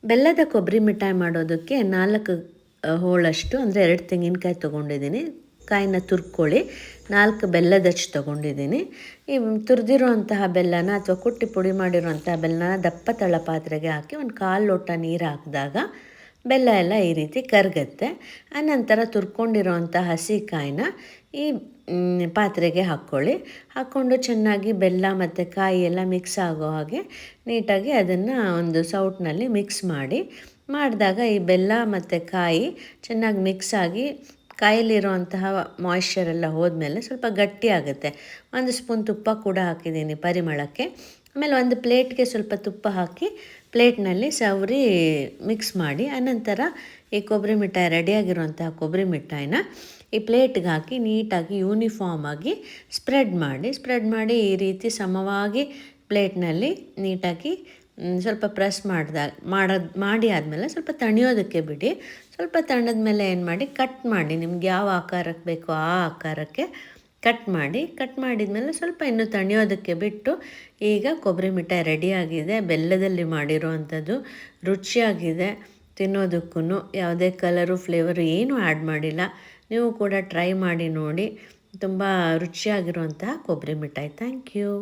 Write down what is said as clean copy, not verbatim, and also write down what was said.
ಬೆಲ್ಲದ ಕೊಬ್ಬರಿ ಮಿಠಾಯಿ ಮಾಡೋದಕ್ಕೆ 4 ಹೋಳಷ್ಟು ಅಂದರೆ 2 ತೆಂಗಿನಕಾಯಿ ತೊಗೊಂಡಿದ್ದೀನಿ. ಕಾಯಿನ ತುರ್ಕೊಳ್ಳಿ. 4 ಬೆಲ್ಲದಚ್ಚು ತೊಗೊಂಡಿದ್ದೀನಿ. ಈ ತುರಿದಿರುವಂತಹ ಬೆಲ್ಲನ ಅಥವಾ ಕುಟ್ಟಿ ಪುಡಿ ಮಾಡಿರುವಂತಹ ಬೆಲ್ಲನ ದಪ್ಪ ತಳ ಪಾತ್ರೆಗೆ ಹಾಕಿ ಒಂದು 1/4 ಲೋಟ ನೀರು ಹಾಕಿದಾಗ ಬೆಲ್ಲ ಎಲ್ಲ ಈ ರೀತಿ ಕರಗುತ್ತೆ. ಆನಂತರ ತುರ್ಕೊಂಡಿರೋವಂಥ ಹಸಿ ಕಾಯಿನ ಈ ಪಾತ್ರೆಗೆ ಹಾಕ್ಕೊಳ್ಳಿ. ಹಾಕ್ಕೊಂಡು ಚೆನ್ನಾಗಿ ಬೆಲ್ಲ ಮತ್ತು ಕಾಯಿ ಎಲ್ಲ ಮಿಕ್ಸ್ ಆಗೋ ಹಾಗೆ ನೀಟಾಗಿ ಅದನ್ನು ಒಂದು ಸೌಟ್ನಲ್ಲಿ ಮಿಕ್ಸ್ ಮಾಡಿದಾಗ ಈ ಬೆಲ್ಲ ಮತ್ತು ಕಾಯಿ ಚೆನ್ನಾಗಿ ಮಿಕ್ಸ್ ಆಗಿ ಕಾಯಲ್ಲಿರುವಂತಹ ಮಾಯ್ಶ್ಚರ್ ಎಲ್ಲ ಹೋದ್ಮೇಲೆ ಸ್ವಲ್ಪ ಗಟ್ಟಿ ಆಗುತ್ತೆ. 1 ಸ್ಪೂನ್ ತುಪ್ಪ ಕೂಡ ಹಾಕಿದ್ದೀನಿ ಪರಿಮಳಕ್ಕೆ. ಆಮೇಲೆ ಒಂದು ಪ್ಲೇಟ್ಗೆ ಸ್ವಲ್ಪ ತುಪ್ಪ ಹಾಕಿ ಪ್ಲೇಟ್ನಲ್ಲಿ ಸವರಿ ಮಿಕ್ಸ್ ಮಾಡಿ ಅನಂತರ ಈ ಕೊಬ್ಬರಿ ಮಿಠಾಯಿ ರೆಡಿಯಾಗಿರುವಂತಹ ಕೊಬ್ಬರಿ ಮಿಠಾಯಿನ ಈ ಪ್ಲೇಟ್ಗೆ ಹಾಕಿ ನೀಟಾಗಿ ಯೂನಿಫಾರ್ಮ್ ಆಗಿ ಸ್ಪ್ರೆಡ್ ಮಾಡಿ ಈ ರೀತಿ ಸಮವಾಗಿ ಪ್ಲೇಟ್ನಲ್ಲಿ ನೀಟಾಗಿ ಸ್ವಲ್ಪ ಪ್ರೆಸ್ ಮಾಡಿ ಆದಮೇಲೆ ಸ್ವಲ್ಪ ತಣಿಯೋದಕ್ಕೆ ಬಿಡಿ. ಸ್ವಲ್ಪ ತಣ್ಣದ ಮೇಲೆ ಏನು ಮಾಡಿ ಕಟ್ ಮಾಡಿ, ನಿಮ್ಗೆ ಯಾವ ಆಕಾರಕ್ಕೆ ಬೇಕೋ ಆ ಆಕಾರಕ್ಕೆ ಕಟ್ ಮಾಡಿದ್ಮೇಲೆ ಸ್ವಲ್ಪ ಇನ್ನೂ ತಣಿಯೋದಕ್ಕೆ ಬಿಟ್ಟು ಈಗ ಕೊಬ್ಬರಿ ಮಿಠಾಯಿ ರೆಡಿಯಾಗಿದೆ. ಬೆಲ್ಲದಲ್ಲಿ ಮಾಡಿರೋ ಅಂಥದ್ದು ರುಚಿಯಾಗಿದೆ. ತಿನ್ನೋದಕ್ಕೂ ಯಾವುದೇ ಕಲರು ಫ್ಲೇವರು ಏನೂ ಆ್ಯಡ್ ಮಾಡಿಲ್ಲ. ನೀವು ಕೂಡ ಟ್ರೈ ಮಾಡಿ ನೋಡಿ. ತುಂಬ ರುಚಿಯಾಗಿರುವಂತಹ ಕೊಬ್ಬರಿ ಮಿಠಾಯಿ. Thank you.